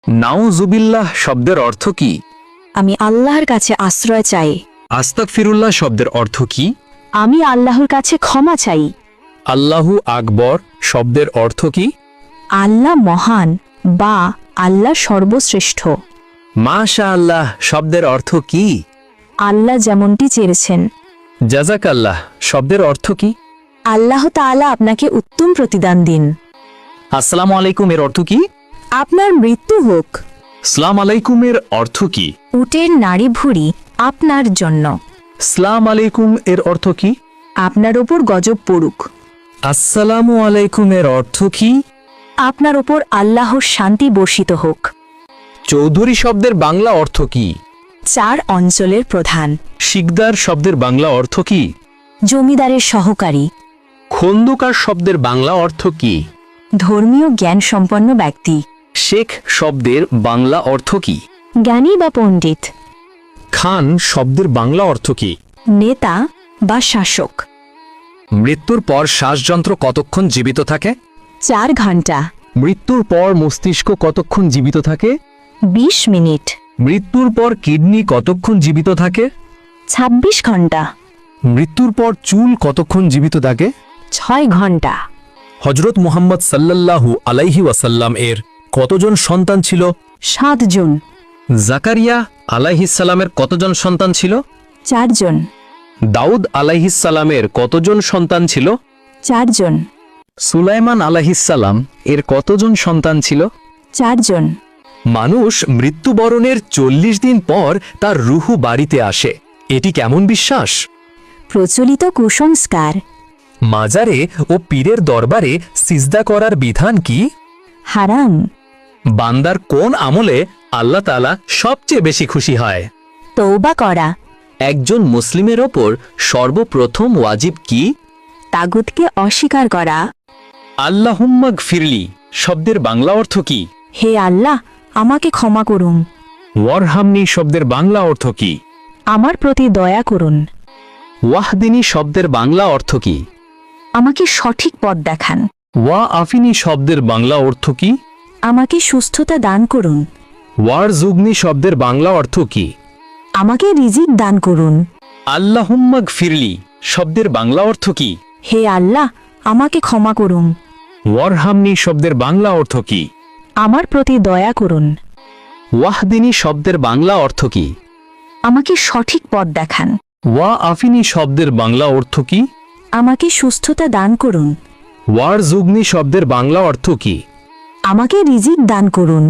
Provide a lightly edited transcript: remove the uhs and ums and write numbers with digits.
নাউজুবিল্লাহ শব্দের অর্থ কি? আমি আল্লাহর কাছে আশ্রয় চাই। আস্তাগফিরুল্লাহ শব্দের অর্থ কি? আমি আল্লাহর কাছে ক্ষমা চাই। আল্লাহু আকবর শব্দের অর্থ কি? আল্লাহ মহান বা আল্লাহ সর্বশ্রেষ্ঠ। মাশাআল্লাহ শব্দের অর্থ কি? আল্লাহ যেমনটি চেয়েছেন। জাযাকাল্লাহ শব্দের অর্থ কি? আল্লাহ তাআলা আপনাকে উত্তম প্রতিদান দিন। আসসালামু আলাইকুম এর অর্থ কি? আপনার মৃত্যু হোক। সালাম আলাইকুমের অর্থ কি? উটের নাড়ি ভুঁড়ি আপনার জন্য। সালাম আলাইকুম এর অর্থ কি? আপনার ওপর গজব পড়ুক। আসসালামু আলাইকুম এর অর্থ কি? আপনার ওপর আল্লাহর শান্তি বর্ষিত হোক। চৌধুরী শব্দের বাংলা অর্থ কি? 4 অঞ্চলের প্রধান। শিকদার শব্দের বাংলা অর্থ কি? জমিদারের সহকারী। খন্দকার শব্দের বাংলা অর্থ কি? ধর্মীয় জ্ঞান সম্পন্ন ব্যক্তি। শেখ শব্দের বাংলা অর্থ কি? জ্ঞানী বা পণ্ডিত। খান শব্দের বাংলা অর্থ কি? নেতা বা শাসক। মৃত্যুর পর শ্বাসযন্ত্র কতক্ষণ জীবিত থাকে? 4 ঘন্টা। মৃত্যুর পর মস্তিষ্ক কতক্ষণ জীবিত থাকে? 20 মিনিট। মৃত্যুর পর কিডনি কতক্ষণ জীবিত থাকে? 26 ঘন্টা। মৃত্যুর পর চুল কতক্ষণ জীবিত থাকে? 6 ঘন্টা। হজরত মুহাম্মদ সাল্লাল্লাহু আলাইহি ওয়াসাল্লাম এর কতজন সন্তান ছিল? 7 জন। জাকারিয়া আলাইহিসসালামের কতজন সন্তান ছিল? 4 জন। দাউদ আলাইহিসসালামের কতজন সন্তান ছিল? 4 জন। সুলাইমান আলাইহিসসালাম এর কতজন সন্তান ছিল? 4 জন। মানুষ মৃত্যুবরণের 40 দিন পর তার রুহু বাড়িতে আসে, এটি কেমন বিশ্বাস? প্রচলিত কুসংস্কার। মাজারে ও পীরের দরবারে সিজদা করার বিধান কি? হারাম। বান্দার কোন আমলে আল্লাহ তাআলা সবচেয়ে বেশি খুশি হয়? তওবা করা। একজন মুসলিমের ওপর সর্বপ্রথম ওয়াজিব কি? তাগুতকে অস্বীকার করা। আল্লাহুম্মা গফিরলি শব্দের বাংলা অর্থ কি? হে আল্লাহ, আমাকে ক্ষমা করুন। ওয়ারহামনি শব্দের বাংলা অর্থ কি? আমার প্রতি দয়া করুন। ওয়াহদিনী শব্দের বাংলা অর্থ কি? আমাকে সঠিক পথ দেখান। ওয়া আফিনী শব্দের বাংলা অর্থ কি? আমাকে সুস্থতা দান করুন। ওয়ারজুগনি শব্দের বাংলা অর্থ কি? আমাকে রিজিক দান করুন। আল্লাহুম্মা গফিরলি শব্দের বাংলা অর্থ কি? হে আল্লাহ, আমাকে ক্ষমা করুন। ওয়ারহামনি শব্দের বাংলা অর্থ কি? আমার প্রতি দয়া করুন। ওয়াহদিনী শব্দের বাংলা অর্থ কি? আমাকে সঠিক পথ দেখান। ওয়া আফিনী শব্দের বাংলা অর্থ কি? আমাকে সুস্থতা দান করুন। ওয়ারজুগনি শব্দের বাংলা অর্থ কি? আমাকে রিজিক দান করুন।